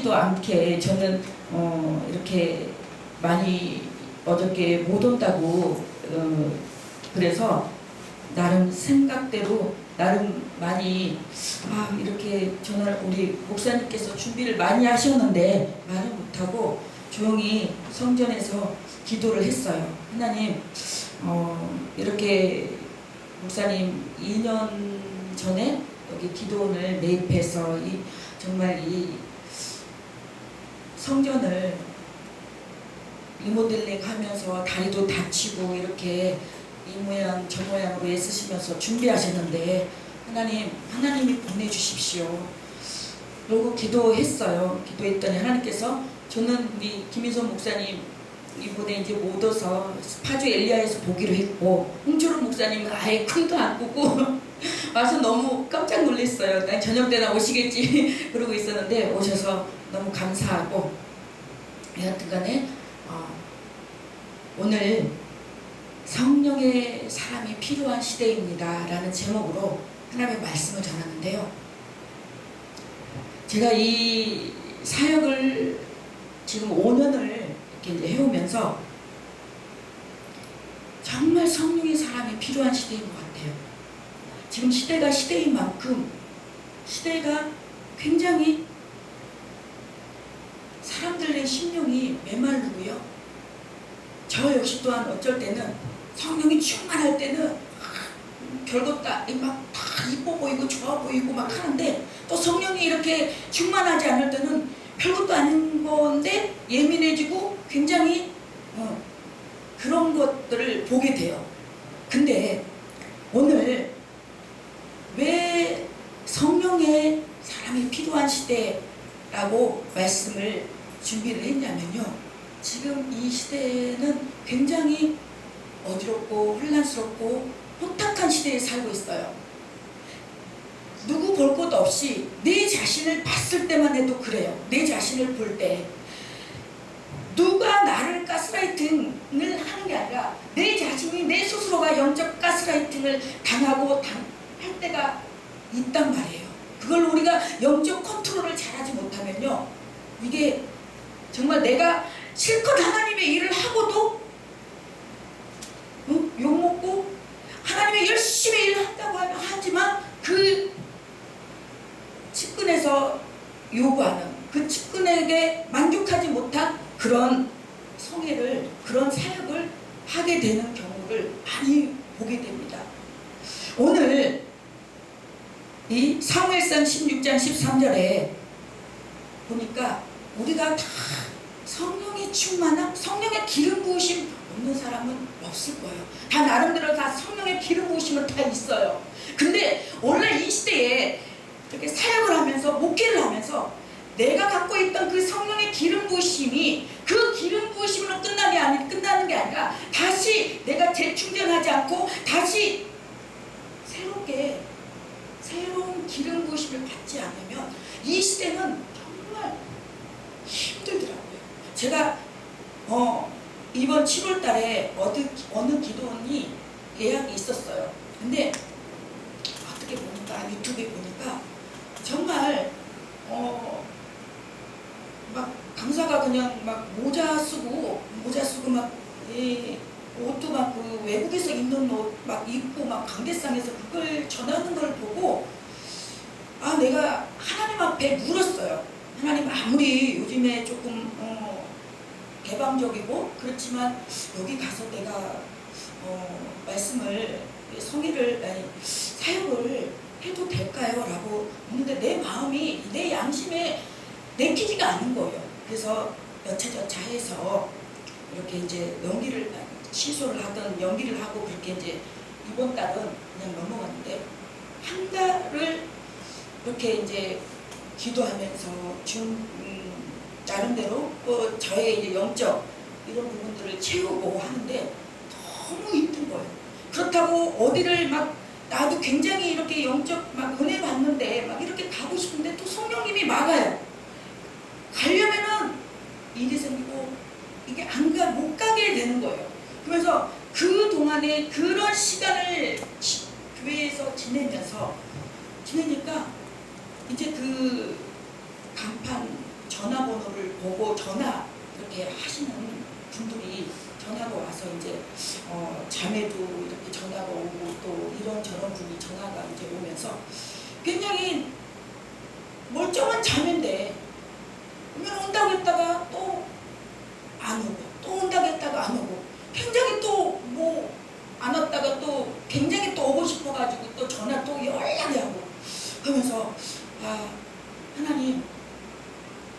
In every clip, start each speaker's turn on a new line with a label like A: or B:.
A: 원하지도 않게 저는 이렇게 많이 어저께 못 온다고 그래서 나름 생각대로 나름 많이 이렇게 저는 우리 목사님께서 준비를 많이 하셨는데 말을 못하고 조용히 성전에서 기도를 했어요. 하나님 이렇게 목사님 2년 전에 여기 기도원을 매입해서 정말 이 성전을 리모델링 하면서 다리도 다치고 이렇게 이 모양 저 모양으로 애쓰시면서 준비하셨는데 하나님이 보내주십시오. 그러고 기도했어요. 기도했더니 하나님께서 저는 우리 김인선 목사님 이번에 이제 못 와서 파주 엘리야에서 보기로 했고 홍철훈 목사님은 아예 꿈도 안 꾸고 와서 너무 깜짝 놀랐어요. 난 저녁 때나 오시겠지 그러고 있었는데 오셔서 너무 감사하고 여하튼간에 오늘 성령의 사람이 필요한 시대입니다 라는 제목으로 하나님의 말씀을 전하는데요. 제가 이 사역을 지금 5년을 이렇게 이제 해오면서 정말 성령의 사람이 필요한 시대인 것 같아요. 지금 시대가 시대인 만큼 시대가 굉장히 사람들의 심령이 메마르고요. 저 역시 또한 어쩔 때는 성령이 충만할 때는 별것 다 이뻐 보이고 좋아 보이고 막 하는데 또 성령이 이렇게 충만하지 않을 때는 별것도 아닌 건데 예민해지고 굉장히 그런 것들을 보게 돼요. 근데 오늘 왜 성령의 사람이 필요한 시대라고 말씀을 준비를 했냐면요. 지금 이 시대는 굉장히 어지럽고 혼란스럽고 혼탁한 시대에 살고 있어요. 누구 볼 것 없이 내 자신을 봤을 때만 해도 그래요. 내 자신을 볼 때 누가 나를 가스라이팅을 하는 게 아니라 내 자신이 내 스스로가 영적 가스라이팅을 당하고 할 때가 있단 말이에요. 그걸 우리가 영적 컨트롤을 잘하지 못하면요, 이게 정말 내가 실컷 하나님의 일을 하고도 욕먹고 하나님의 열심히 일을 한다고 하지만 그 측근에서 요구하는 그 측근에게 만족하지 못한 그런 성회를, 그런 사역을 하게 되는 경우를 많이 보게 됩니다. 오늘 이 사무엘상 16장 13절에 보니까 우리가 다 성령의 충만함, 성령의 기름 부으심 없는 사람은 없을 거예요. 다 나름대로 다 성령의 기름 부으심은 다 있어요. 근데 오늘 이 시대에 이렇게 사역을 하면서 목회를 하면서 내가 갖고 있던 그 성령의 기름 부으심이 그 기름 부으심으로 끝나는 게 아니라 다시 내가 재충전하지 않고 다시 새로운 기름 부으심을 받지 않으면 이 시대는 정말 힘들더라고요. 제가 이번 7월 달에 어느 기도원이 예약이 있었어요. 근데 어떻게 보니까 유튜브에 보니까 정말 막 강사가 그냥 막 모자 쓰고 막 옷도 막 그 외국에서 입는 옷 막 입고 막 강대상에서 그걸 전하는 걸 보고 내가 하나님 앞에 물었어요. 하나님, 아무리 요즘에 조금 개방적이고 그렇지만 여기 가서 내가 말씀을 사역을 해도 될까요? 라고 묻는데 내 마음이, 내 양심에 내키지가 않은 거예요. 그래서 여차저차 해서 이렇게 이제 취소를 하던 연기를 하고 그렇게 이제 이번 달은 그냥 넘어갔는데, 한 달을 이렇게 이제 기도하면서 나름대로 저의 이제 영적 이런 부분들을 채우고 하는데 너무 힘든 거예요. 그렇다고 어디를 나도 굉장히 이렇게 영적 은혜 받는데 이렇게 가고 싶은데 또 성령님이 막아요. 가려면은 일이 생기고 이게 못 가게 되는 거예요. 그래서 그 동안에 그런 시간을 교회에서 지내니까 이제 그 간판 전화번호를 보고 전화 이렇게 하시는 분들이 전화가 와서 이제 자매도 이렇게 전화가 오고 또 이런저런 분이 전화가 이제 오면서 굉장히 멀쩡한 자매인데 오면 온다고 했다가 또 안 오고 또 온다고 했다가 안 오고 굉장히 또 뭐 안 왔다가 또 굉장히 또 오고 싶어가지고 또 전화 또 연락이 하고 그러면서 아 하나님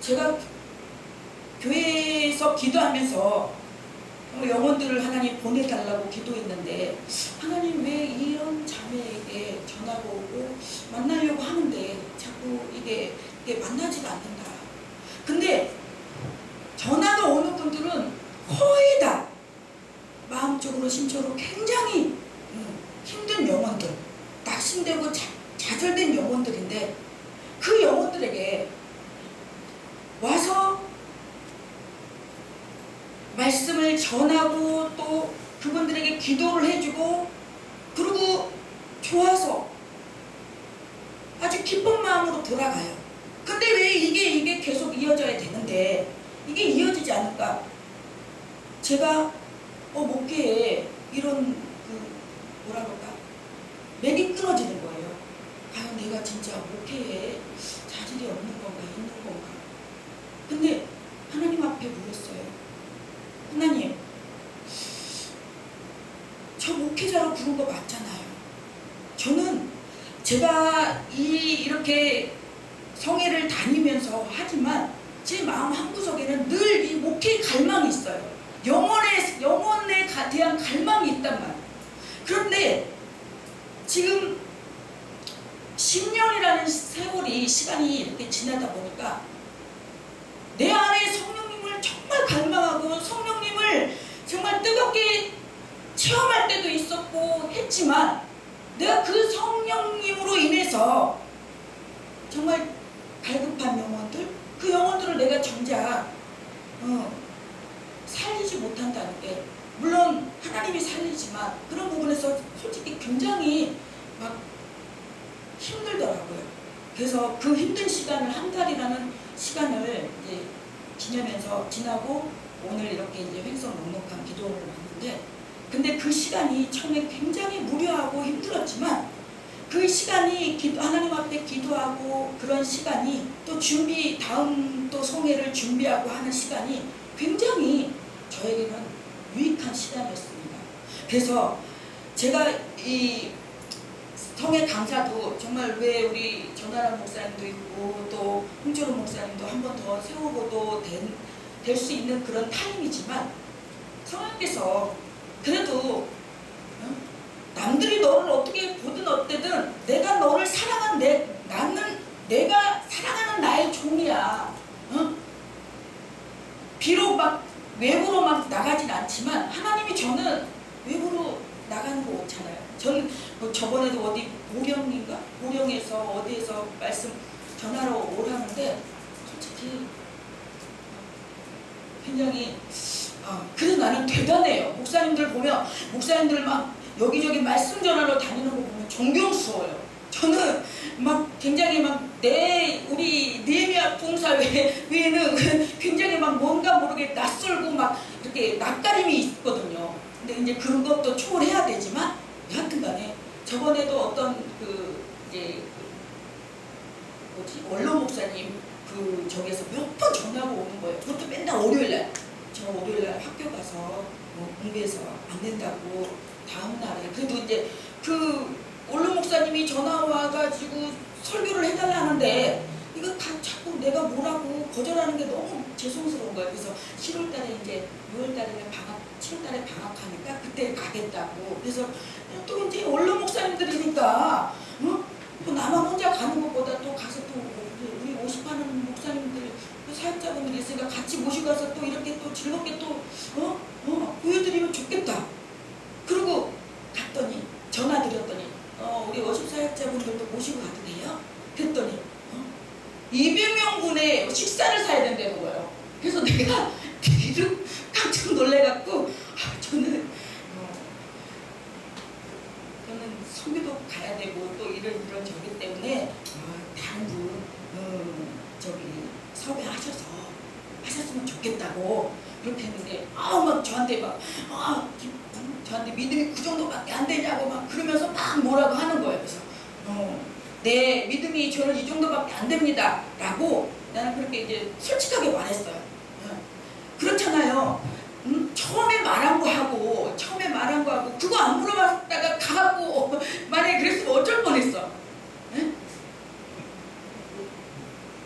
A: 제가 교회에서 기도하면서 영혼들을 하나님 보내달라고 기도했는데 하나님 왜 이런 자매에게 전화가 오고 만나려고 하는데 자꾸 이게 만나지가 않는다. 근데 전화가 오는 분들은 거의 다 마음적으로 심적으로 굉장히 힘든 영혼들, 낙심되고 좌절된 영혼들인데 그 영혼들에게 와서 말씀을 전하고 또 그분들에게 기도를 해주고 그리고 좋아서 아주 기쁜 마음으로 돌아가요. 근데 왜 이게 계속 이어져야 되는데 이게 이어지지 않을까? 제가 목회에 이런 뭐라 그럴까? 맥이 끊어지는 거예요. 과연 내가 진짜 목회에 자질이 없는 건가 있는 건가? 근데 하나님 앞에 물었어요. 하나님, 저 목회자로 부른 거 맞잖아요. 저는 제가 이렇게 성회를 다니면서 하지만 제 마음 한구석에는 늘 이 목회의 갈망이 있어요. 영혼에 대한 갈망이 있단 말이에요. 그런데 지금 10년이라는 세월이 시간이 이렇게 지나다 보니까 내 안에 성령님을 정말 갈망하고 성령님을 정말 뜨겁게 체험할 때도 있었고 했지만 내가 그 성령님으로 인해서 정말 갈급한 영혼들 그 영혼들을 내가 정작 살리지 못한다는 게 물론 하나님이 살리지만 그런 부분에서 솔직히 굉장히 막 힘들더라고요. 그래서 그 힘든 시간을 한 달이라는 시간을 이제 지나고 오늘 이렇게 이제 횡성 넉넉한 기도를 왔는데 근데 그 시간이 처음에 굉장히 무료하고 힘들었지만 그 시간이 하나님 앞에 기도하고 그런 시간이 또 다음 또 성회를 준비하고 하는 시간이 굉장히 저에게는 유익한 시간이었습니다. 그래서 제가 이 성회 강사도 정말 왜 우리 전하람 목사님도 있고 또 홍철호 목사님도 한 번 더 세우고도 될 수 있는 그런 타임이지만 성령께서 그래도 남들이 너를 어떻게 보든 어때든 내가 너를 내가 사랑하는 나의 종이야. 비록 막 외부로 막 나가진 않지만 하나님이 저는 외부로 나가는 거 없잖아요. 저는 저번에도 어디 보령에서 어디에서 말씀 전하러 오라는데 솔직히 굉장히 그래서 나는 대단해요. 목사님들 보면 목사님들 막 여기저기 말씀 전하러 다니는 거 보면 존경스러워요. 저는 막 굉장히 막 우리 네미아 봉사 외에는 굉장히 막 뭔가 모르게 낯설고 막 이렇게 낯가림이 있거든요. 근데 이제 그런 것도 초월해야 되지만 여하튼 간에 저번에도 어떤 원로 목사님 저기에서 몇 번 전화가 오는 거예요. 그것도 맨날 월요일날 저 월요일날 학교 가서 공부해서 안 된다고 다음 날에 그래도 이제 원로 목사님이 전화 와가지고 설교를 해달라는데 이거 다 자꾸 내가 뭐라고 거절하는 게 너무 죄송스러운 거예요. 그래서 7월달에 이제 6월달에 7월달에 방학하니까 그때 가겠다고. 그래서 또 이제 원로 목사님들이니까 또 나만 혼자 가는 것보다 또 가서 또 우리 모집하는 목사님들 사역자분들이 있으니까 같이 모시고 가서 또 이렇게 또 즐겁게 또 보여드리면 좋겠다. 그리고 갔더니 전화 드렸더니 우리 워십 사역자분들도 모시고 가도 돼요? 그랬더니 200명 분의 식사를 사야 된다는 거예요. 그래서 내가 뒤로 깜짝 놀래갖고 저는 성교도 가야 되고 또 이런 저기 때문에 다른 분 섭외하셔서 했으면 좋겠다고 그렇게 했는데 막 저한테 저한테 믿음이 그 정도밖에 안 되냐고 막 그러면서 막 뭐라고 하는 거예요. 그래서 내 믿음이 저는 이 정도밖에 안 됩니다 라고 나는 그렇게 이제 솔직하게 말했어요. 그렇잖아요. 처음에 말한 거 하고 그거 안 물어봤다가 가갖고 만약에 그랬으면 어쩔 뻔했어.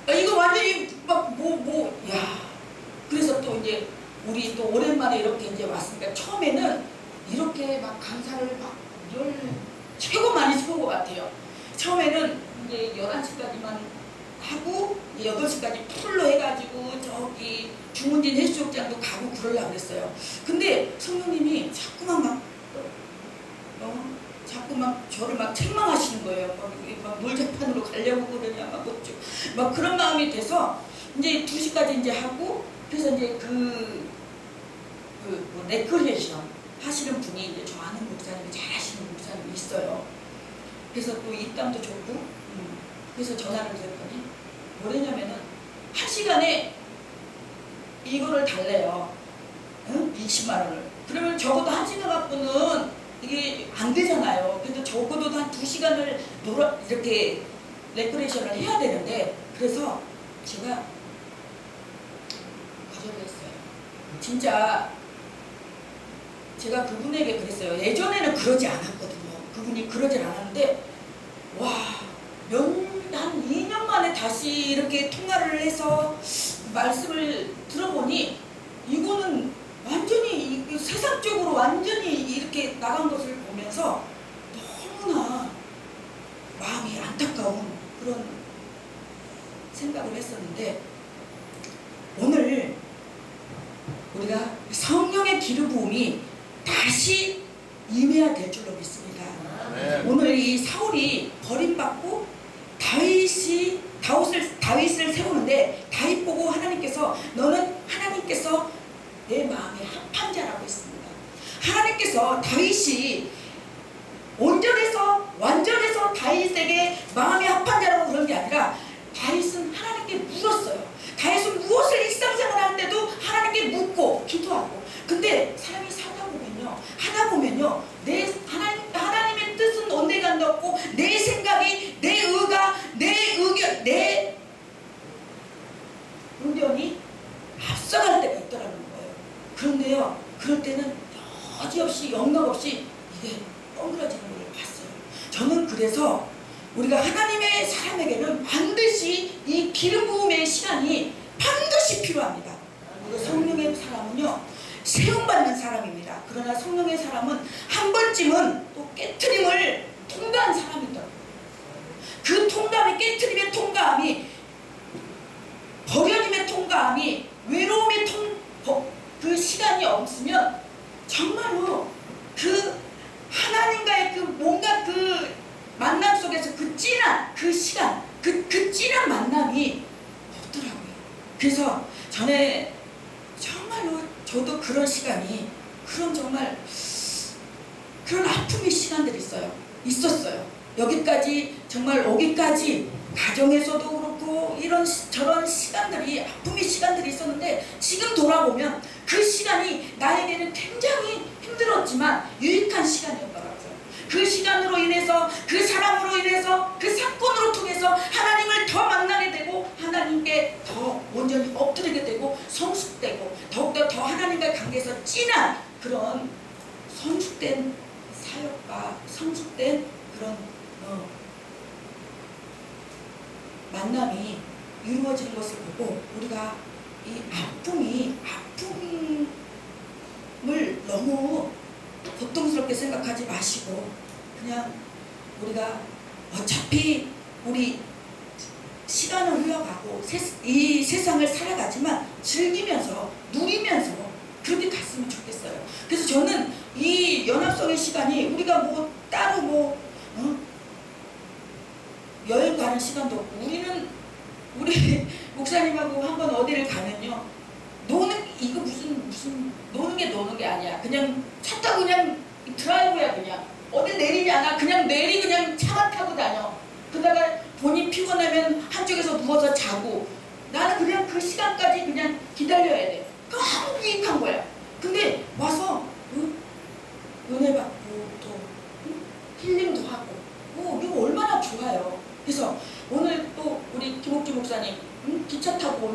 A: 이거 완전히 야. 그래서 또 이제 우리 또 오랜만에 이렇게 이제 왔으니까 처음에는 이렇게 막 강사를 최고 많이 해본 것 같아요. 처음에는 이제 11시까지만 하고 8시까지 풀로 해가지고 저기 중문진 해수욕장도 가고 그러려고 그랬어요. 근데 성령님이 자꾸 막 저를 막 책망하시는 거예요. 막 물재판으로 가려고 그러냐 막 그런 마음이 돼서 이제 2시까지 이제 하고 그래서 이제 레크레이션 하시는 분이 이제 저 아는 목사님이 잘 하시는 목사님이 있어요. 그래서 또 입담도 좋고 그래서 전화를 드렸더니 뭐랬냐면은 1시간에 이거를 달래요. 20만 원을. 그러면 적어도 1시간 갖고는 이게 안 되잖아요. 그래도 적어도 한 2시간을 이렇게 레크레이션을 해야 되는데 그래서 제가 거절했어요. 진짜 제가 그분에게 그랬어요. 예전에는 그러지 않았거든요. 그분이 그러질 않았는데 한 2년 만에 다시 이렇게 통화를 해서 말씀을 들어보니 이거는 완전히 세상적으로 완전히 이렇게 나간 것을 보면서 너무나 마음이 안타까운 그런 생각을 했었는데 오늘 우리가 성령의 기름 부음이 다시 임해야 될 줄로 믿습니다. 오늘 이 사울이 버림받고 다윗을 세우는데 다윗 보고 하나님께서 너는 하나님께서 내 마음에 합한 자라고 했습니다. 하나님께서 다윗이 완전해서 다윗에게 마음에 합한 자라고 그런 게 아니라 다윗은 하나님께 물었어요. 다윗은 무엇을 일상생활 할 때도 하나님께 묻고 기도하고 근데 사람이 하다 보면요 하나님의 뜻은 온데가 안 닿고 내 생각이 내 의가 내 의견 내 의견이 앞서갈 때가 있더라는 거예요. 그런데요 그럴 때는 여지없이 영락없이 이게 엉그러지는 걸 봤어요. 저는 그래서 우리가 하나님의 사람에게는 반드시 이 기름 부음의 시간이 반드시 필요합니다. 우리 성령의 사람은요 세움받는 사람입니다. 그러나 성령의 사람은 한 번쯤은 또 깨트림을 통과한 사람이더라고요. 그 통감이 깨트림의 통감이 버려짐의 통감이 외로움의 그 시간이 없으면 정말로 그 하나님과의 그 뭔가 그 만남 속에서 그 진한 그 시간 그 진한 만남이 없더라고요. 그래서 전에 정말로 저도 그런 시간이 정말 그런 아픔의 시간들이 있었어요. 여기까지 정말 오기까지 가정에서도 그렇고 저런 시간들이 아픔의 시간들이 있었는데 지금 돌아보면 그 시간이 나에게는 굉장히 힘들었지만 유익한 시간이었더라고요. 그 시간으로 인해서 그 사람으로 인해서 그 사건으로 통해서 하나님을 더 만나게 되고 하나님께 더 온전히 엎드리게 되고 성숙되고 더욱더 더 하나님과의 관계에서 진한 그런 성숙된 사역과 성숙된 그런 만남이 이루어지는 것을 보고 우리가 이 아픔을 너무 고통스럽게 생각하지 마시고 그냥 우리가 어차피 우리 시간은 흘러가고 이 세상을 살아가지만 즐기면서 누리면서 그렇게 갔으면 좋겠어요. 그래서 저는 이 연합성의 시간이 우리가 뭐 따로 여행 가는 시간도 없고 우리 목사님하고 한번 어디를 가면요 이거 무슨 노는 게 아니야. 그냥 차 타고 그냥 드라이브야. 그냥 어디 내리지 않아. 그냥 차만 타고 다녀. 그러다가 본인 피곤하면 한쪽에서 누워서 자고 나는 그냥 그 시간까지 그냥 기다려야 돼.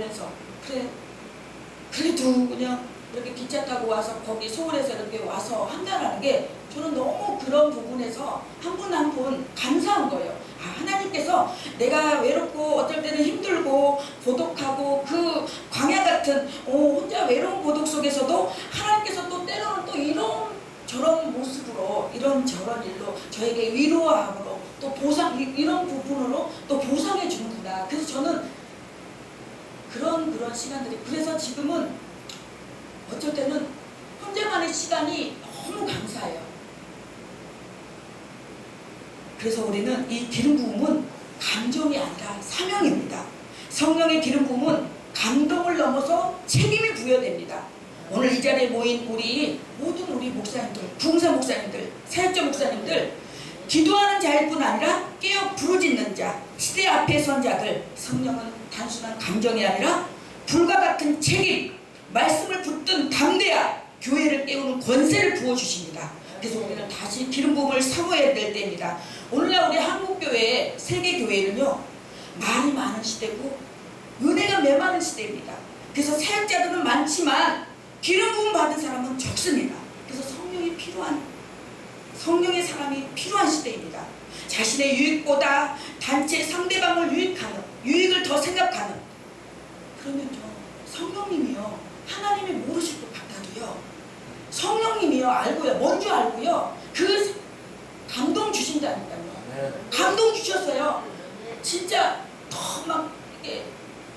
A: 보면서 그래 그래도 그냥 이렇게 기차 타고 와서 거기 서울에서 이렇게 와서 한다는 게 저는 너무 그런 부분에서 한 분 한 분 감사한 거예요. 아, 하나님께서 내가 외롭고 어떨 때는 힘들고 고독하고 그 광야 같은 혼자 외로운 고독 속에서도 하나님께서 또 때로는 또 이런 저런 모습으로 이런 저런 일로 저에게 위로함으로 또 보상 이런 부분으로 또 보상해 주는구나. 그래서 저는 그런 시간들이 그래서 지금은 어쩔 때는 혼자만의 시간이 너무 감사해요. 그래서 우리는 이 기름 부음은 감정이 아니라 사명입니다. 성령의 기름 부음은 감동을 넘어서 책임이 부여됩니다. 오늘 이 자리에 모인 모든 우리 목사님들, 부흥사 목사님들, 사역자 목사님들, 기도하는 자일 뿐 아니라 깨어 부르짖는 자, 시대 앞에 선 자들, 성령은 단순한 감정이 아니라 불과 같은 책임, 말씀을 붙든 담대한 교회를 깨우는 권세를 부어주십니다. 그래서 우리는 다시 기름 부음을 사모해야 될 때입니다. 오늘날 우리 한국교회, 세계교회는요 말이 많은 시대고 은혜가 메마른 시대입니다. 그래서 사역자들은 많지만 기름 부음 받은 사람은 적습니다. 그래서 성령의 사람이 필요한 시대입니다. 자신의 유익보다 단체 상대방을 유익을 더 생각하는 그러면요 성령님이요 하나님이 모르실 것 같아도요 성령님이요 알고요 뭔지 알고요 그 감동 주신다니까요. 감동 주셨어요. 진짜 더 막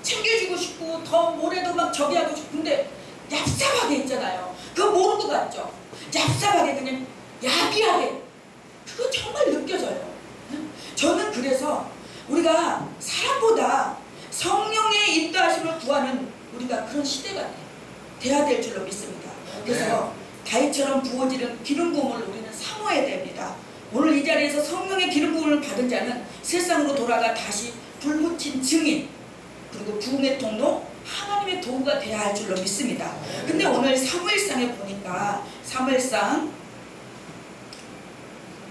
A: 챙겨주고 싶고 더 뭐래도 막 저기 하고 싶고 근데 얍삽하게 있잖아요. 그거 모르는 것 같죠? 얍삽하게 그냥 야비하게 그거 정말 느껴져요. 저는 그래서 우리가 사람보다 성령의 인도하심을 구하는 우리가 그런 시대가 돼야 될 줄로 믿습니다. 그래서 다윗처럼 부어지는 기름 부음을 우리는 사모해야 됩니다. 오늘 이 자리에서 성령의 기름 부음을 받은 자는 세상으로 돌아가 다시 불붙인 증인 그리고 부흥의 통로 하나님의 도구가 돼야 할 줄로 믿습니다. 근데 오늘 사무엘상에 보니까 사무엘상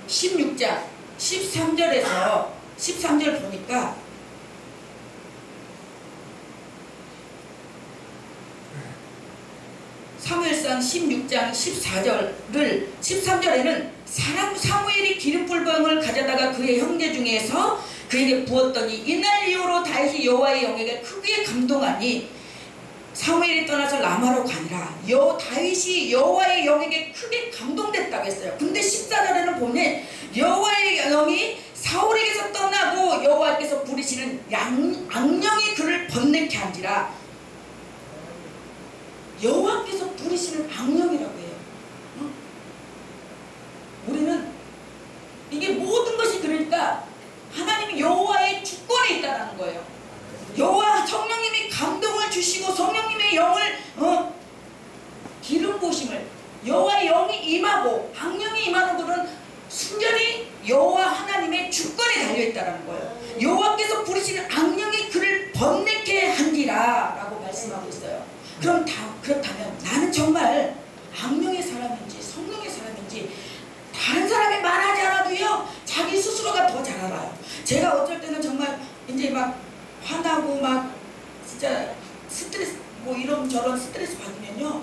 A: 16장 13절 보니까 사무엘상 16장 13절에는 사무엘이 기름불병을 가져다가 그의 형제 중에서 그에게 부었더니 이날 이후로 다윗이 여호와의 영에게 크게 감동하니 사무엘이 떠나서 라마로 가니라. 다윗이 여호와의 영에게 크게 감동됐다고 했어요. 근데 14절에는 보면 여호와의 영이 사울에게서 떠나고 여호와께서 부리시는 악령이 그를 번뇌케 한지라. 여호와께서 부리시는 악령이라고 해요. 우리는 이게 모든 것이 그러니까 하나님이 여호와의 주권에 있다는 거예요. 여호와 성령님이 감동을 주시고 성령님의 영을 기름 부으심을 여호와의 영이 임하고 악령이 임하는 것은 순전히 여호와 하나님의 주권에 달려있다는 거예요. 여호와께서 부리시는 악령이 그를 번뇌케 한디라 라고 말씀하고 있어요. 그렇다면 나는 정말 악령의 사람인지 성령의 사람인지 다른 사람이 말하지 않아도요 자기 스스로가 더 잘 알아요. 제가 어쩔 때는 정말 이제 막 화나고 막 진짜 스트레스 이런 저런 스트레스 받으면요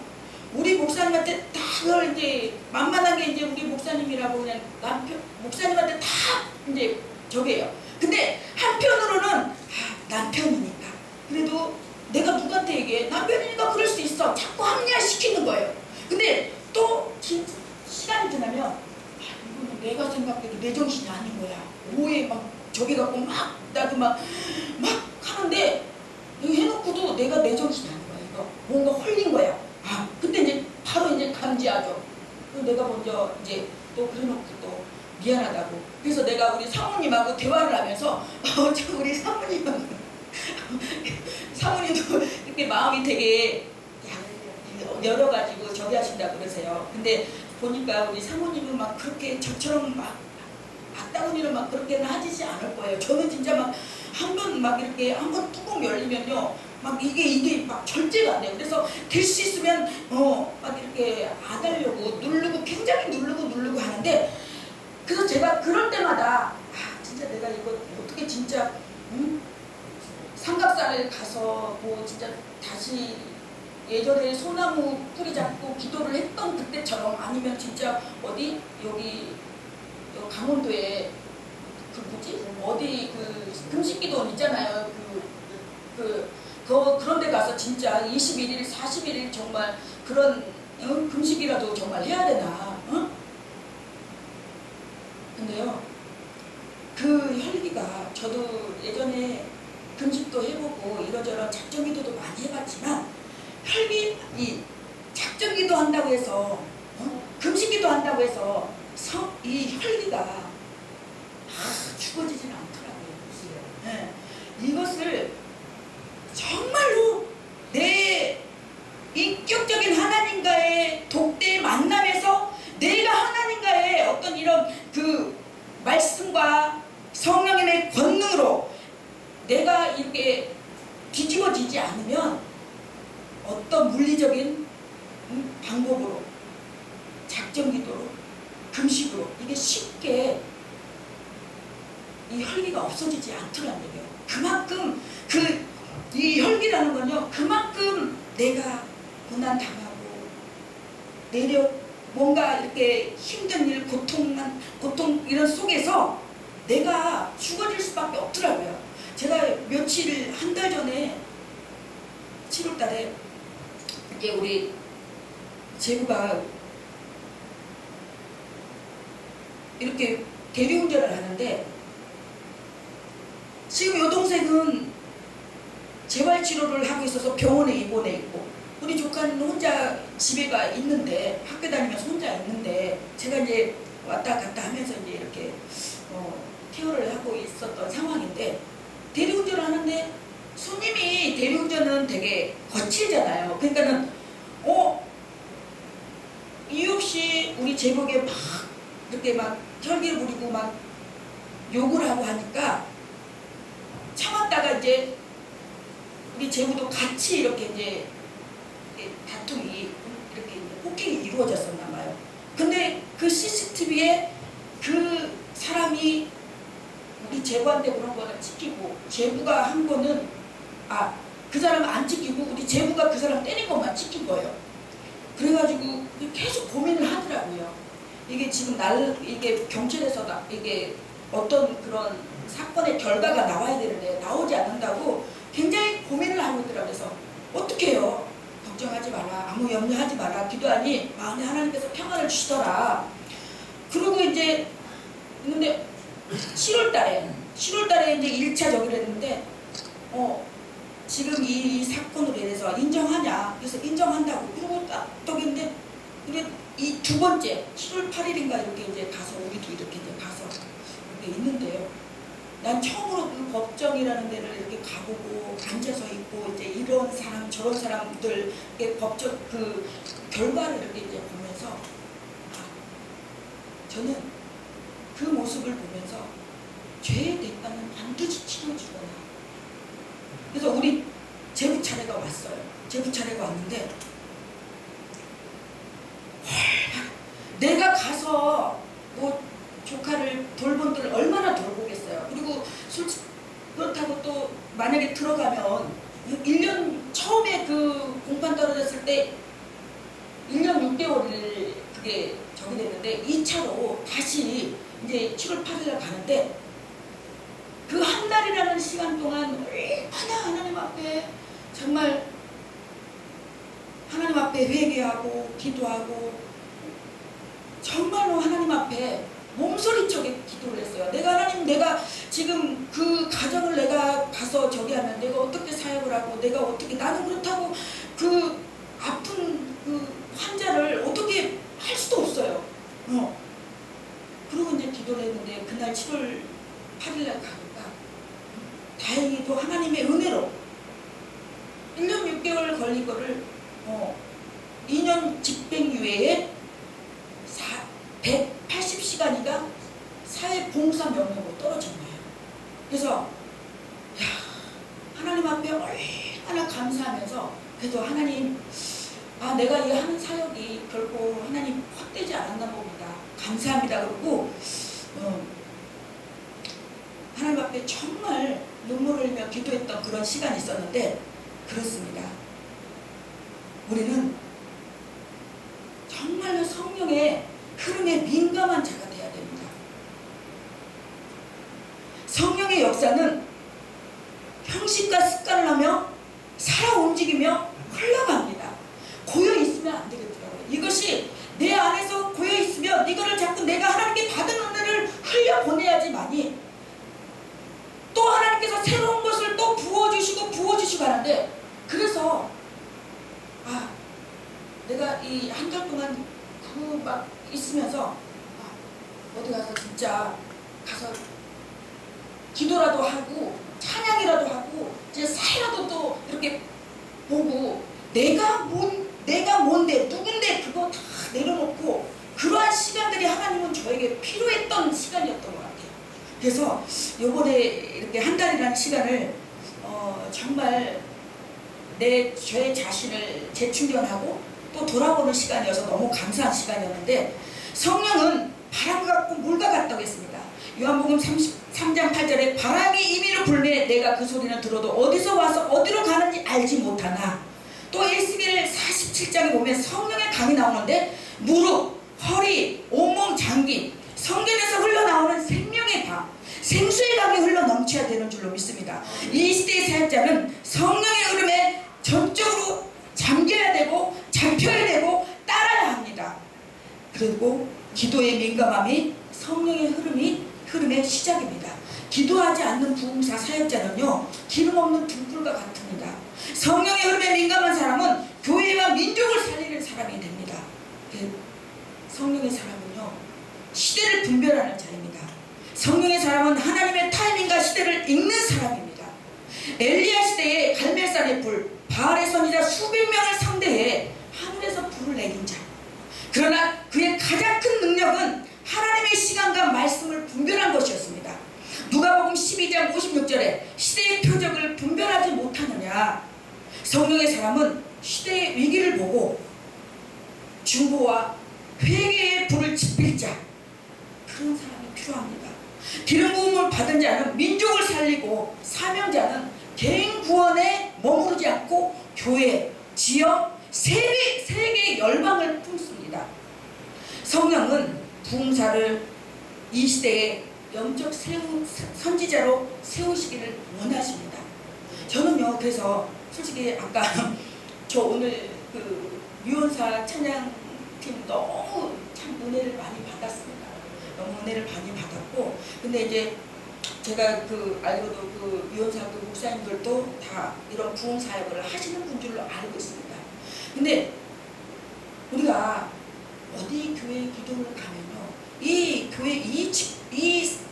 A: 우리 목사님한테 다 그걸 이제 만만하게 이제 우리 목사님이라고 그냥 목사님한테 다 이제 저게요. 근데 한편으로는 남편이니까 그래도 내가 누구한테 얘기해 남편이니까 그럴 수 있어 자꾸 합리화시키는 거예요. 근데 또 시간이 지나면 이거는 내가 생각해도 내 정신이 아닌 거야. 오해 막 저기 갖고 막 나도 막 하는데 해놓고도 내가 내 정신이 아닌 거야. 이거 뭔가 홀린 거야. 그때 이제 바로 이제 감지하죠. 내가 먼저 이제 또 그래놓고 또 미안하다고. 그래서 내가 우리 사모님하고 대화를 하면서 우리 사모님도 이렇게 마음이 되게 여러 가지고 저기 하신다고 그러세요. 근데 보니까 우리 사모님은 막 그렇게 저처럼 막 악다구니로 막 그렇게는 하시지 않을 거예요. 저는 진짜 막 한 번 막 이렇게 한 번 뚜껑 열리면요 막 이게 막 절제가 안 돼요. 그래서 될 수 있으면 막 이렇게 안 하려고 누르고 굉장히 누르고 하는데 그래서 제가 그럴 때마다 진짜 내가 이거 어떻게 진짜 삼갑산을 가서 뭐 진짜 다시 예전에 소나무 뿌리 잡고 기도를 했던 그때처럼, 아니면 진짜 어디 여기 강원도에 그 뭐지 어디 그 금식기도 있잖아요. 그런 데 가서 진짜 21일 41일 정말 그런 금식이라도 정말 해야 되나. 근데요, 그 혈기가, 저도 예전에 금식도 해보고 이러저런 작정기도도 많이 해봤지만, 이 작정기도 한다고 해서 금식기도 한다고 해서 이 혈기가 죽어지진 않더라고요. 네. 이것을 정말로 내 인격적인 하나님과의 독대의 만남에서 내가 하나님과의 어떤 이런 그 말씀과 성령님의 권능으로 내가 이렇게 뒤집어지지 않으면, 어떤 물리적인 방법으로, 작정기도로, 금식으로 이게 쉽게 이 혈기가 없어지지 않더라는 얘기예요. 그만큼 이 혈기라는 건요, 그만큼 내가 고난 당하고 뭔가 이렇게 힘든 일, 고통 이런 속에서 내가 죽어질 수밖에 없더라고요. 제가 한 달 전에 7월 달에 이제 우리 제부가 이렇게 대리운전을 하는데, 지금 여동생은 재활치료를 하고 있어서 병원에 입원해 있고, 우리 조카는 혼자 집에가 있는데, 학교 다니면서 혼자 있는데, 제가 이제 왔다 갔다 하면서 이제 이렇게 케어를 하고 있었던 상황인데, 대리운전을 하는데, 손님이 대리운전은 되게 거칠잖아요. 그러니까는 이유 없이 우리 제복에 막 이렇게 막 혈기를 부리고 막 욕을 하고 하니까 참았다가 이제 우리 제부도 같이 이렇게 이제 다툼이, 이렇게 이제 폭행이 이루어졌었나 봐요. 근데 그 CCTV에 그 사람이 우리 제부한테 그런 거는 찍히고, 제부가 한 거는 그 사람은 안 찍히고 우리 제부가 그 사람 때린 것만 찍힌 거예요. 그래가지고 계속 고민을 하더라고요. 이게 지금 이게 경찰에서 이게 어떤 그런 사건의 결과가 나와야 되는데 나오지 않는다고 굉장히 고민을 하고 있더라고요. 그래서 어떻게 해요? 걱정하지 마라, 아무 염려하지 마라, 기도하니 마음에 하나님께서 평안을 주시더라. 그리고 이제 근데 7월 달에 이제 1차 저기를 했는데, 지금 이 사건으로 인해서 인정하냐? 그래서 인정한다고. 그리고 딱 했는데, 우리 이 두 번째 7월 8일인가 이렇게 이제 가서, 우리도 이렇게 이제 가서 이렇게 있는데요. 난 처음으로 그 법정이라는 데를 이렇게 가보고 앉아서 있고, 이제 이런 사람 저런 사람들 법적 그 결과를 이렇게 이제 보면서, 저는 그 모습을 보면서 죄의 대가는 반드시 치러주거나. 그래서 우리 제부 차례가 왔어요. 제부 차례가 왔는데, 내가 가서 뭐 조카를 돌본들 얼마나 돌보겠어요. 그리고 그렇다고 또 만약에 들어가면 1년 처음에 그 공판 떨어졌을 때 1년 6개월을 그게 저기 됐는데, 2차로 다시 이제 7월 8일에 가는데, 그 한 달이라는 시간 동안 얼마나 하나님 앞에 정말 하나님 앞에 회개하고 기도하고, 정말로 하나님 앞에 몸소리 쪽에 기도를 했어요. 내가 지금 그 가정을 내가 가서 저기 하면 내가 어떻게 사역을 하고, 내가 어떻게, 나는 그렇다고 그 아픈 그 환자를 어떻게 할 수도 없어요. 그리고 이제 기도를 했는데, 그날 7월 8일날 가니까 다행히도 하나님의 은혜로 1년 6개월 걸린 거를 2년 집행유예에 180시간이가 사회봉사 명령으로 떨어진 거예요. 그래서 하나님 앞에 얼마나 감사하면서, 그래도 하나님, 내가 이 하는 사역이 결코 하나님 헛되지 않았나 봅니다. 감사합니다. 그러고 하나님 앞에 정말 눈물을 흘리며 기도했던 그런 시간이 있었는데, 그렇습니다. 우리는 정말로 성령의 흐름에 민감한 자가 되어야 됩니다. 성령의 역사는 형식과 습관을 하며 살아 움직이며 흘러갑니다. 고여 있으면 안 되겠더라고요. 이것이 내 안에서 고여 있으면 이거를 자꾸 내가 하나님께 받은 은혜를 흘려보내야지만이 또 하나님께서 새로운 것을 또 부어주시고 하는데, 그래서 내가 이 한 달 동안 그 막 있으면서 어디 가서 진짜 가서 기도라도 하고 찬양이라도 하고 이제 사회라도 또 이렇게 보고 내가 뭔데 누군데 그거 다 내려놓고, 그러한 시간들이 하나님은 저에게 필요했던 시간이었던 것 같아요. 그래서 요번에 이렇게 한 달이라는 시간을 정말 제 자신을 재충전하고 또 돌아보는 시간이어서 너무 감사한 시간이었는데, 성령은 바람과 같고 물과 같다고 했습니다. 요한복음 33장 8절에 바람이 임의로 불매 내가 그 소리는 들어도 어디서 와서 어디로 가는지 알지 못하나, 또 에스겔 47장에 보면 성령의 강이 나오는데 무릎, 허리, 온몸 장기, 성경에서 흘러나오는 생명의 강, 생수의 강이 흘러 넘쳐야 되는 줄로 믿습니다. 이 시대의 사역자는 성령의 흐름에 전적으로 잠겨야 되고 잡혀야 되고 따라야 합니다. 그리고 기도의 민감함이 성령의 흐름의 시작입니다. 기도하지 않는 부흥사 사역자는요, 기름 없는 등불과 같습니다. 성령의 흐름에 민감한 사람은 교회와 민족을 살리는 사람이 됩니다. 성령의 사람은요, 시대를 분별하는 자입니다. 성령의 사람은 하나님의 타이밍과 시대를 읽는 사람입니다. 엘리야 시대에 갈멜산의 불, 바알의 선지자 수백 명을 상대해 하늘에서 불을 내린 자. 그러나 그의 가장 큰 능력은 하나님의 시간과 말씀을 분별한 것이었습니다. 누가복음 12장 56절에 시대의 표적을 분별하지 못하느냐. 성령의 사람은 시대의 위기를 보고 중보와 회개의 불을 지필 자, 그런 사람이 필요합니다. 기름 부음을 받은 자는 민족을 살리고, 사명자는 개인 구원에 머무르지 않고 교회, 지역, 세계의 열방을 품습니다. 성령은 부흥사를 이 시대에 영적 선지자로 세우시기를 원하십니다. 저는요, 그래서 솔직히 아까 저 오늘 그 유언사 찬양팀 너무 참 은혜를 많이 받았습니다. 너무 은혜를 많이 받았고, 근데 이제 제가 알고도 그 유언사 그 목사님들도 다 이런 부흥 사역을 하시는 분들로 알고 있습니다. 근데 우리가 어디 교회 기도를 가면요, 이 교회, 이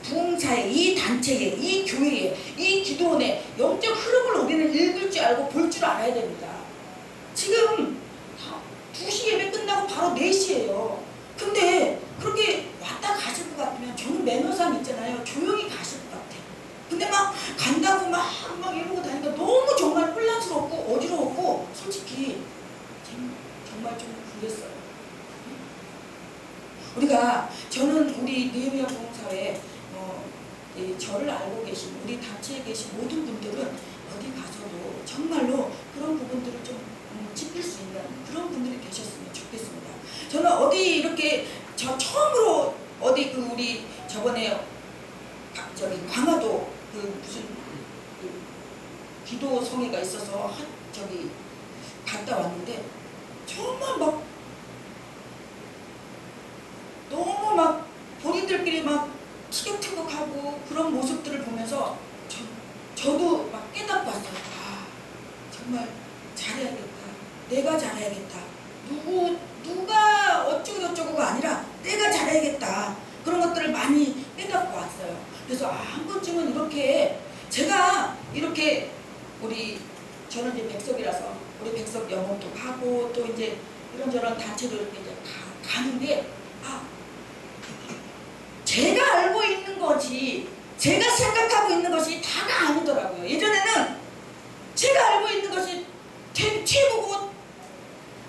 A: 부흥사에, 이 단체에, 이 교회에, 이 기도원에 영적 흐름을 우리는 읽을 줄 알고 볼 줄 알아야 됩니다. 지금 2시 예배 끝나고 바로 4시예요. 근데 그렇게 왔다 가실 것 같으면 저는 매너상 있잖아요. 조용히 가실 것 같아요. 근데 막 간다고 막 이러고 다니니까 너무 정말 혼란스럽고 어지러웠고, 솔직히 정말 좀 그랬어요. 저는 우리 느헤미야 부흥사회 저를 알고 계신 우리 단체에 계신 모든 분들은 어디 가서도 정말로 그런 부분들을 좀 짚을 수 있는 그런 분들이 되셨으면 좋겠습니다. 저는 어디 이렇게 처음으로 어디 우리 저번에 저기 광화도 무슨 기도 성회가 있어서 갔다 왔는데, 정말 막 너무 막 본인들끼리 막 티격태격하고 그런 모습들을 보면서 저도 막 깨닫고 왔어요. 정말 잘해야겠다. 내가 잘해야겠다. 누가 어쩌고저쩌고가 아니라 내가 잘해야겠다. 그런 것들을 많이 깨닫고 왔어요. 그래서 한 번쯤은 이렇게 제가 이렇게 저는 이제 백석이라서 우리 백석 영업도 하고 또 이제 이런저런 단체로 이렇게 이제 가는데, 제가 알고 있는 것이, 제가 생각하고 있는 것이 다가 아니더라고요. 예전에는 제가 알고 있는 것이 최고고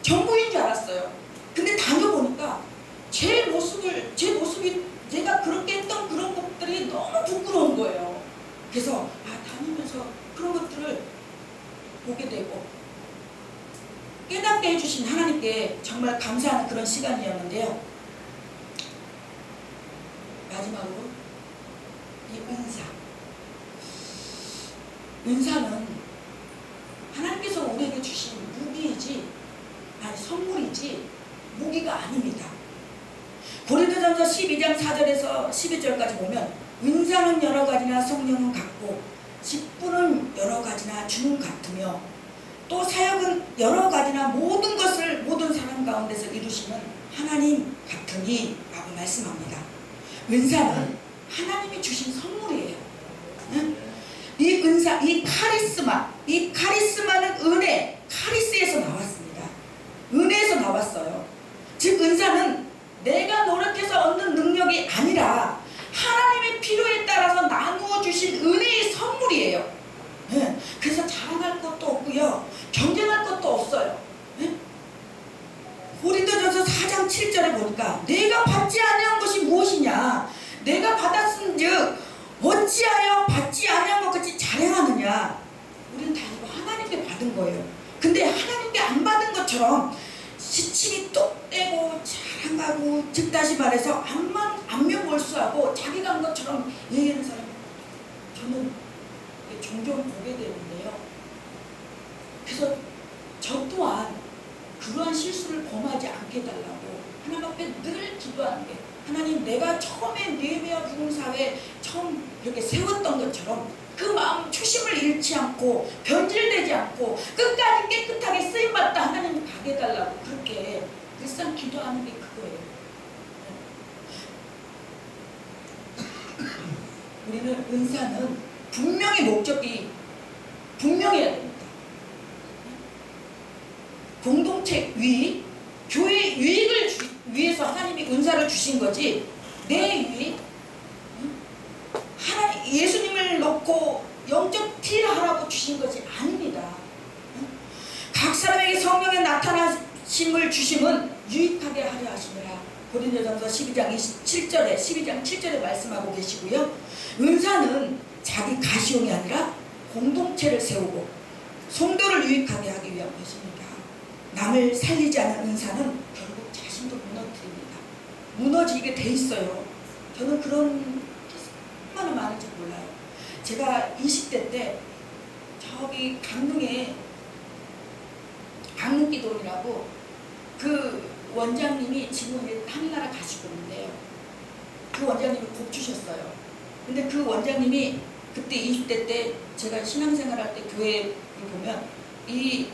A: 전부인 줄 알았어요. 근데 다녀보니까 제 모습이 내가 그렇게 했던 그런 것들이 너무 부끄러운 거예요. 그래서 다니면 그래서 그런 것들을 보게 되고 깨닫게 해주신 하나님께 정말 감사하는 그런 시간이었는데요. 마지막으로 이 은사는 하나님께서 우리에게 주신 무기이지, 아니 선물이지 무기가 아닙니다. 고린도전서 12장 4절에서 12절까지 보면 은사는 여러 가지나 성령은 같고 직분은 여러 가지나 주는 같으며 또 사역은 여러 가지나 모든 것을 모든 사람 가운데서 이루시는 하나님 같으니 라고 말씀합니다. 은사는 하나님이 주신 선물이에요. 응? 이 은사, 이 카리스마는 은혜, 카리스에서 나왔습니다. 은혜에서 나왔어요. 즉 은사는 내가 노력해서 얻는 능력이 아니라 하나님의 필요에 따라서 나누어 주신 은혜의 선물이에요. 네. 그래서 자랑할 것도 없고요, 경쟁할 것도 없어요. 네? 고린도전서 4장 7절에 보니까 내가 받지 아니한 것이 무엇이냐, 내가 받았은즉 어찌하여 받지 아니한 것 같이 자랑하느냐. 우리는 다 이거 하나님께 받은 거예요. 근데 하나님께 안 받은 것처럼 시침이 뚝 떼고 자랑하고, 즉 다시 말해서 안면몰수하고 자기가 한 것처럼 얘기하는 사람 저는 종종 보게 되는데요. 그래서 저 또한 그러한 실수를 범하지 않게 해달라고 하나님 앞에 늘 기도하는 게, 하나님 내가 처음에 느헤미야 부흥사회 처음 이렇게 세웠던 것처럼 그 마음 초심을 잃지 않고 변질되지 않고 끝까지 깨끗하게 쓰임받다 하나님 가게 해달라고 그렇게 늘상 기도하는 게 그거예요. 우리는 은사는 분명히 목적이 분명해야 됩니다. 공동체 유익, 교회 유익을 위해서 하나님이 은사를 주신 거지, 내 유익, 하나님 예수님을 놓고 영적 딜하라고 주신 것이 아닙니다. 각 사람에게 성령의 나타나심을 주심은 유익하게 하려 하시니라. 고린도전서 12장 7절에 말씀하고 계시고요. 은사는 자기 가시용이 아니라 공동체를 세우고 성도를 유익하게 하기 위한 것입니다. 남을 살리지 않은 은사는 결국 자신도 무너뜨립니다. 무너지게 돼 있어요. 저는 그런 게 얼마나 많은지 몰라요. 제가 20대 때 저기 강릉에 강릉기도원이라고 그 원장님이 지금 이제 하늘나라 가시고 있는데요. 그 원장님이 복 주셨어요. 근데 그 원장님이 그때 20대 때 제가 신앙생활할 때 교회를 보면 이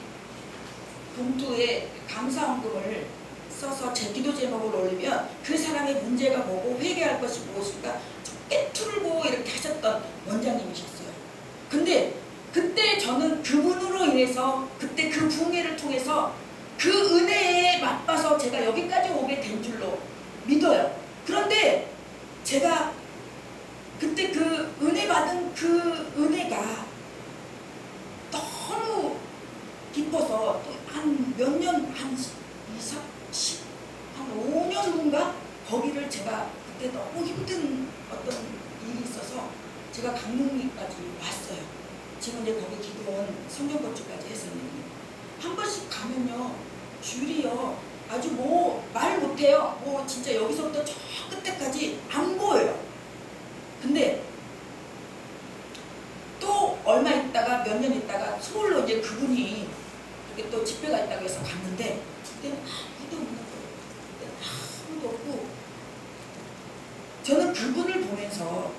A: 봉투에 감사헌금을 써서 제 기도 제목을 올리면 그 사람의 문제가 뭐고 회개할 것이 무엇인가 깨뚫고 이렇게 하셨던 원장님이셨어요. 근데 그때 저는 그분으로 인해서 그때 그 부흥회를 통해서 그 은혜에 맛봐서 제가 여기까지 오게 된 줄로 믿어요. 그런데 제가 그때 그 은혜 받은 그 은혜가 너무 깊어서 또 한 몇 년, 한 5년 후인가 거기를 제가 그때 너무 힘든 어떤 일이 있어서 제가 강릉까지 왔어요. 지금 이제 거기 기도원 성경건축까지 했었는데 한 번씩 가면요 줄이요 아주 뭐 말 못해요. 뭐 진짜 여기서부터 저 끝에까지 안 보여요. 근데 또 얼마 있다가 몇 년 있다가 서울로 이제 그분이 이렇게 또 집회가 있다고 해서 갔는데 그때는 아무도 없고 저는 그분을 보면서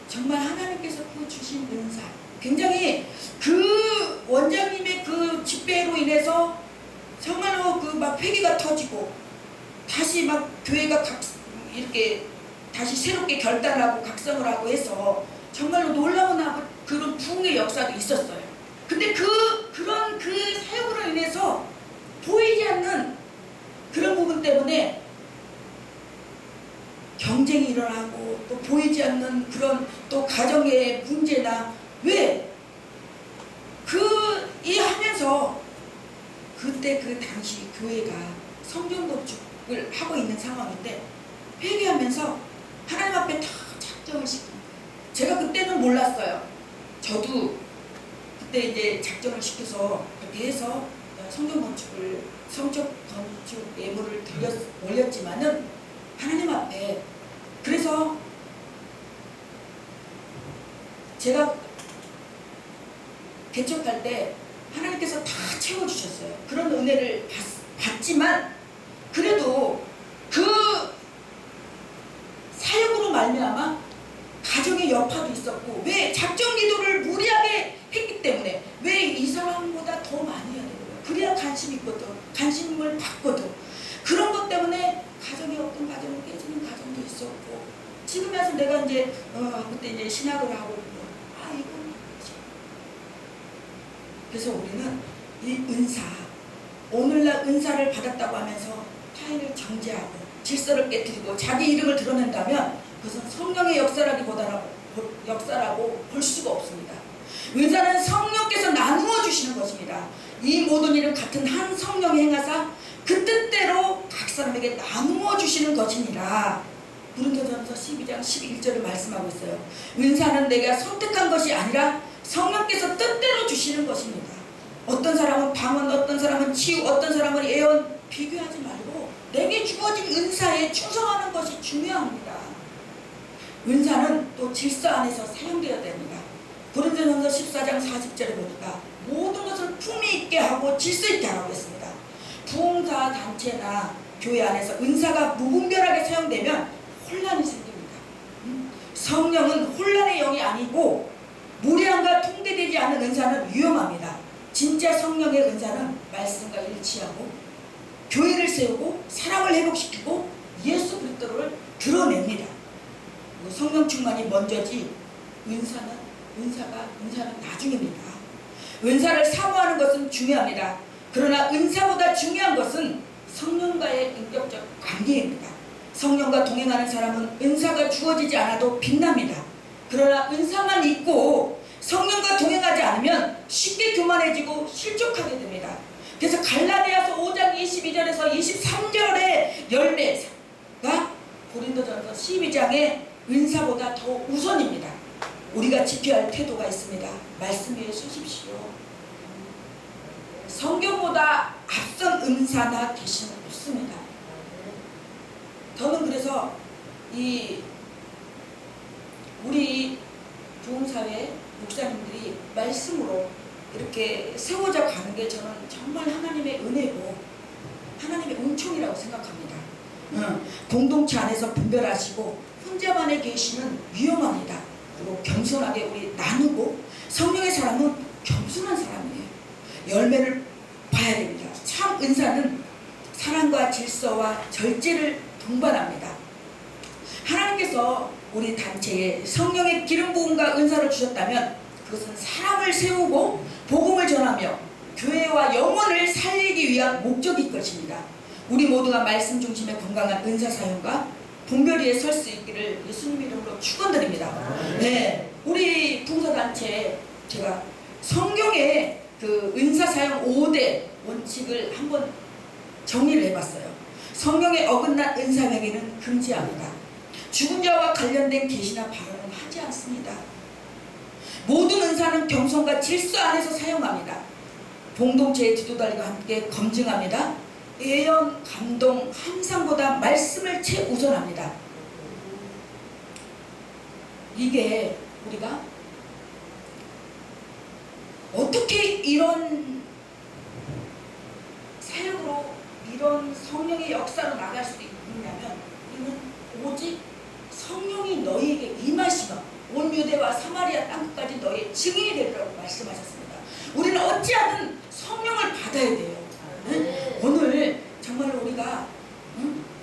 A: 정말 하나님께서 그 주신 은사, 굉장히 그 원장님의 그 집회로 인해서 정말로 그 막 회개가 터지고 다시 막 교회가 이렇게 다시 새롭게 결단하고 각성을 하고 해서 정말로 놀라운 그런 부흥의 역사도 있었어요. 근데 그런 그 사역으로 인해서 보이지 않는 그런 부분 때문에 경쟁이 일어나고 또 보이지 않는 그런 또 가정의 문제나 왜 이 하면서 그때 그 당시 교회가 성전 건축을 하고 있는 상황인데 회개하면서 하나님 앞에 다 작정을 시킵니다. 제가 그때는 몰랐어요. 저도 그때 이제 작정을 시켜서 그렇게 해서 성경 건축을 성적 건축 예물을 올렸지만은 하나님 앞에 그래서 제가 개척할 때 하나님께서 다 채워주셨어요. 그런 은혜를 받지만 그래도 그 사역으로 말미암아 가정의 여파도 있었고 왜 작정 기도를 무리하게 했기 때문에 왜 이 사람보다 더 많이 해야 되는 거예요. 그래야 관심이 있거든. 관심을 받거든. 그런 것 때문에 가정이 어떤 가정은 깨지는 가정도 있었고 지금 와서 내가 이제 그때 이제 신학을 하고 이건 그래서 우리는 이 은사 오늘날 은사를 받았다고 하면서 타인을 정죄하고 질서를 깨뜨리고 자기 이름을 드러낸다면 그것은 성령의 역사라고 볼 수가 없습니다. 은사는 성령께서 나누어 주시는 것입니다. 이 모든 일은 같은 한 성령이 행하사 그 뜻대로 각 사람에게 나누어 주시는 것이니라. 고린도전서 12장 11절을 말씀하고 있어요. 은사는 내가 선택한 것이 아니라 성령께서 뜻대로 주시는 것입니다. 어떤 사람은 방언, 어떤 사람은 치유, 어떤 사람은 예언 비교하지 말고 내게 주어진 은사에 충성하는 것이 중요합니다. 은사는 또 질서 안에서 사용되어야 됩니다. 고린도전서 14장 40절에 보니까 모든 것을 품위 있게 하고 질서 있게 하라고 했습니다. 부흥사 단체나 교회 안에서 은사가 무분별하게 사용되면 혼란이 생깁니다. 성령은 혼란의 영이 아니고 무례함과 통제되지 않은 은사는 위험합니다. 진짜 성령의 은사는 말씀과 일치하고 교회를 세우고 사람을 회복시키고 예수 그리스도를 드러냅니다. 성령 충만이 먼저지 은사는 나중입니다. 은사를 사모하는 것은 중요합니다. 그러나 은사보다 중요한 것은 성령과의 인격적 관계입니다. 성령과 동행하는 사람은 은사가 주어지지 않아도 빛납니다. 그러나 은사만 있고 성령과 동행하지 않으면 쉽게 교만해지고 실족하게 됩니다. 그래서 갈라디아서 5장 22절에서 23절의 열매가 고린도전서 12장의 은사보다 더 우선입니다. 우리가 지켜야 할 태도가 있습니다. 말씀 위에 서십시오. 성경보다 앞선 은사나 계시는 없습니다. 저는 그래서 우리 부흥사회 목사님들이 말씀으로 이렇게 세워져 가는 게 저는 정말 하나님의 은혜고 하나님의 은총이라고 생각합니다. 공동체 안에서 분별하시고 혼자만에 계시는 위험합니다. 그리고 겸손하게 우리 나누고 성령의 사람은 겸손한 사람이에요. 열매를 봐야 됩니다. 참 은사는 사랑과 질서와 절제를 동반합니다. 하나님께서 우리 단체에 성령의 기름 부음과 은사를 주셨다면 그것은 사람을 세우고 복음을 전하며 교회와 영혼을 살리기 위한 목적일 것입니다. 우리 모두가 말씀 중심의 건강한 은사 사용과 분별위에 설 수 있기를 예수님 이름으로 축원드립니다. 네, 우리 부흥사단체에 제가 성경의 그 은사 사용 5대 원칙을 한번 정리를 해봤어요. 성경에 어긋난 은사 회개는 금지합니다. 죽은 자와 관련된 계시나 발언은 하지 않습니다. 모든 은사는 겸손과 질서 안에서 사용합니다. 공동체의 지도자들과 함께 검증합니다. 예언, 감동, 함상보다 말씀을 최우선합니다. 이게 우리가 어떻게 이런 사역으로 이런 성령의 역사로 나갈 수 있느냐면 우리는 오직 성령이 너희에게 임하시면 온 유대와 사마리아 땅끝까지 너희의 증인이 되리라고 말씀하셨습니다. 우리는 어찌하든 성령을 받아야 돼요. 오늘 정말 우리가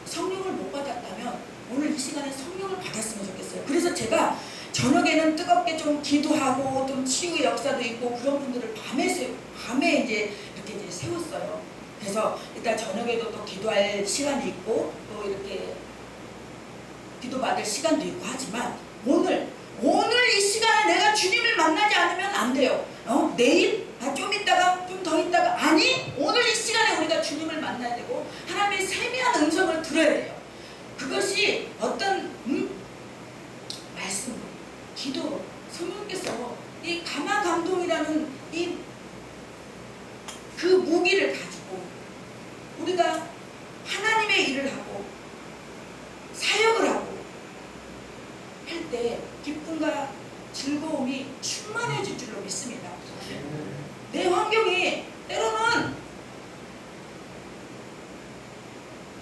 A: 성령을 못 받았다면 오늘 이 시간에 성령을 받았으면 좋겠어요. 그래서 제가 저녁에는 뜨겁게 좀 기도하고 좀 치유의 역사도 있고 그런 분들을 밤에 이제 이렇게 이제 세웠어요. 그래서 일단 저녁에도 또 기도할 시간이 있고 또 이렇게 기도받을 시간도 있고 하지만 오늘 이 시간에 내가 주님을 만나지 않으면 안 돼요. 내일? 좀 있다가? 좀 더 있다가? 아니! 오늘 이 시간에 우리가 주님을 만나야 되고 하나님의 세미한 음성을 들어야 돼요. 그것이 어떤 말씀, 기도, 성령께서 이 감화 감동이라는 이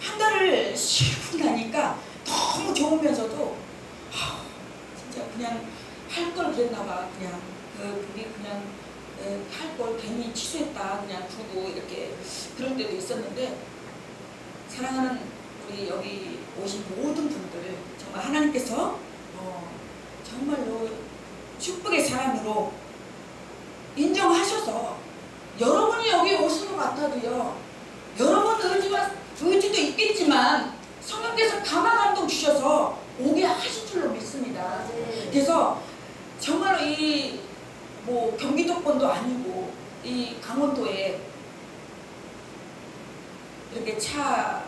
A: 한 달을 쉬고 나니까 너무 좋으면서도 진짜 그냥 할 걸 그랬나 봐. 그냥 그게 그냥 할 걸 괜히 취소했다 그냥 두고 이렇게 그럴 때도 있었는데, 사랑하는 우리 여기 오신 모든 분들 정말 하나님께서 정말로 축복의 사람으로 인정하셔서, 여러분이 여기 오신 것 같아도요, 여러분 의지도 있겠지만 성령께서 감화 감동 주셔서 오게 하실 줄로 믿습니다. 그래서 정말로 이 뭐 경기도권도 아니고 이 강원도에 이렇게 차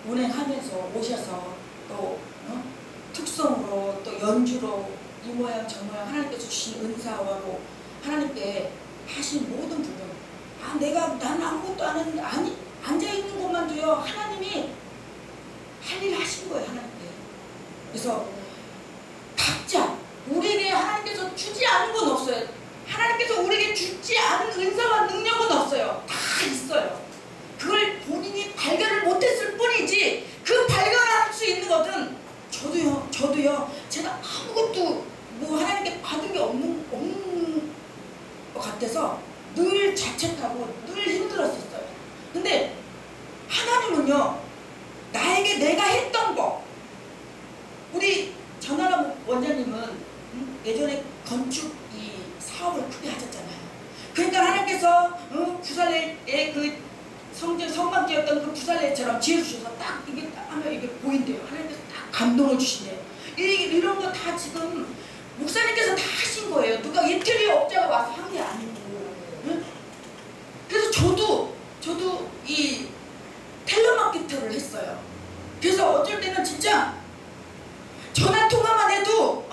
A: 운행하면서 오셔서 또 특성으로 또 연주로 이 모양 저 모양 하나님께서 주신 은사로 하나님께 하신 모든 부분, 나는 아무것도 안 했는데, 아니, 앉아있는 것만도요 하나님이 할 일 하신 거예요, 하나님께. 그래서 각자 우리에게 하나님께서 주지 않은 건 없어요. 하나님께서 우리에게 주지 않은 은사와 능력은 없어요. 다 있어요. 그걸 본인이 발견을 못했을 뿐이지, 그 발견할 수 있는 것은 저도요 제가 아무것도 뭐 하나님께 받은 게 없는 것 같아서 늘 자책하고 늘 힘들었었어요. 근데 하나님은요, 나에게 내가 했던 거, 우리 전하람 원장님은 예전에 건축 이 사업을 크게 하셨잖아요. 그러니까 하나님께서 구살레의 그 성막지였던 그 구살레처럼 지어주셔서 딱 이게 딱 하면 이게 보인대요. 하나님께서 딱 감동을 주시네요. 이런 거 다 지금 목사님께서 다 하신 거예요. 누가 인테리어 업자가 와서 한 게 아니고. 응? 그래서 저도 이 텔레마케터를 했어요. 그래서 어쩔 때는 진짜 전화 통화만 해도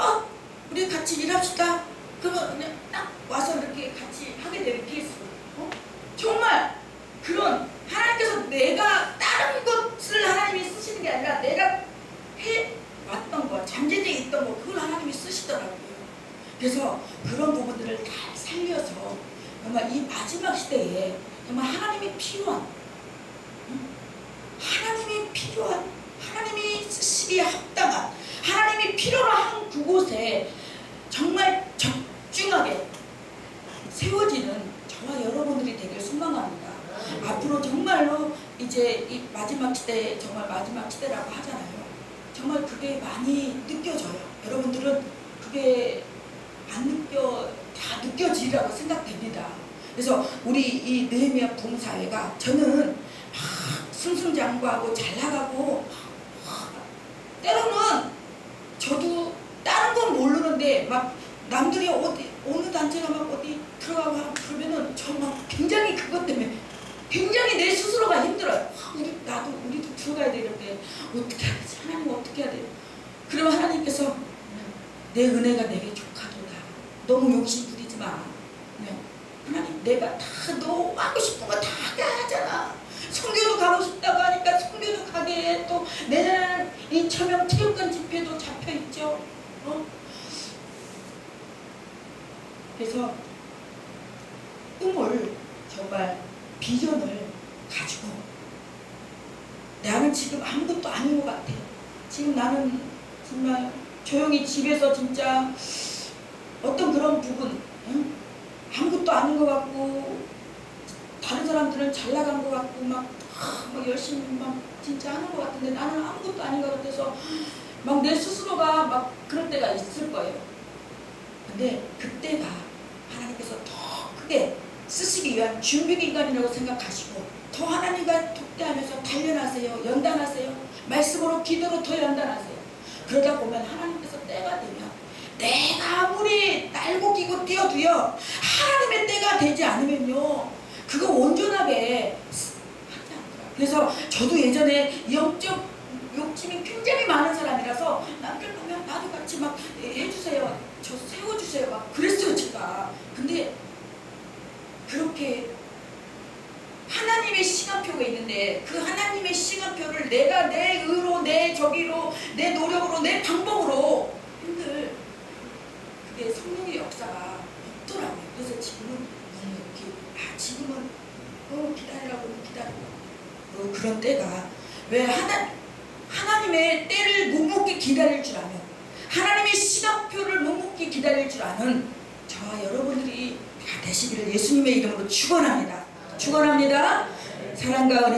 A: 우리 같이 일합시다. 그러면 그냥 딱 와서 이렇게 같이 하게 되는 케이스. 정말 그런 하나님께서 내가 다른 것을 하나님이 쓰시는 게 아니라 내가 해왔던 것, 잠재되어 있던 것, 그걸 하나님이 쓰시더라고요. 그래서 그런 부분들을 다 살려서 정말 이 마지막 시대에 정말 하나님이 필요한, 하나님이 쓰시기에 합당한, 하나님이 필요로 한 그곳에 정말 적중하게 세워지는 저와 여러분들이 되길 소망합니다. 앞으로 정말로 이제 이 마지막 시대, 정말 마지막 시대라고 하잖아요. 정말 그게 많이 느껴져요. 여러분들은 그게 다 느껴지리라고 생각됩니다. 그래서 우리 이 느헤미야 부흥사회가 저는 승승장구하고 잘 나가고, 때로는 저도 다른 건 모르는데 막 남들이 어느 단체가 막 어디 들어가고 그러면은 저 막 굉장히 그것 때문에 굉장히 내 스스로가 힘들어요. 우리도 들어가야 되는데 어떻게 해야 되지? 하나님 어떻게 해야 돼? 그러면 하나님께서 내 은혜가 내게 족하도다. 너무 욕심 부리지 마. 하나님, 내가 다 너 하고 싶은 거 다 하잖아. 선교도 가고 싶다고 하니까 선교도 가게 해. 또 내년 인천명 체육관 집회도 잡혀있죠. 그래서 꿈을, 정말 비전을 가지고, 나는 지금 아무것도 아닌 것 같아. 지금 나는 정말 조용히 집에서 진짜 어떤 그런 부분, 아무것도 아닌 것 같고, 다른 사람들은 잘 나간 것 같고 막 열심히 막 진짜 하는 것 같은데 나는 아무것도 아닌 것 같아서 막 내 스스로가 막 그럴 때가 있을 거예요. 근데 그때가 하나님께서 더 크게 쓰시기 위한 준비 기간이라고 생각하시고, 더 하나님과 독대하면서 단련하세요. 연단하세요. 말씀으로 기도로 더 연단하세요. 그러다 보면 하나님께서 때가 되면, 내가 아무리 날고 기고 뛰어도요, 하나님의 때가 되지 않으면요, 그거 온전하게 하지 않더라고요. 그래서 저도 예전에 영적 욕심이 굉장히 많은 사람이라서 남들 보면 나도 같이 막 해주세요, 저 세워주세요 막 그랬어요 제가. 근데 그렇게 하나님의 시간표가 있는데 그 하나님의 시간표를 내가 내 의로, 내 저기로, 내 노력으로, 내 방법으로 힘들, 그게 성령의 역사가 없더라고요. 그래서 지금은 이렇게 지금은 기다리라고 기다리고 그런 때가 왜 하나님의 때를 묵묵히 기다릴 줄 아는, 하나님의 시간표를 묵묵히 기다릴 줄 아는 저와 여러분들이 다 되시기를 예수님의 이름으로 축원합니다. 축원합니다. 사랑과 은혜가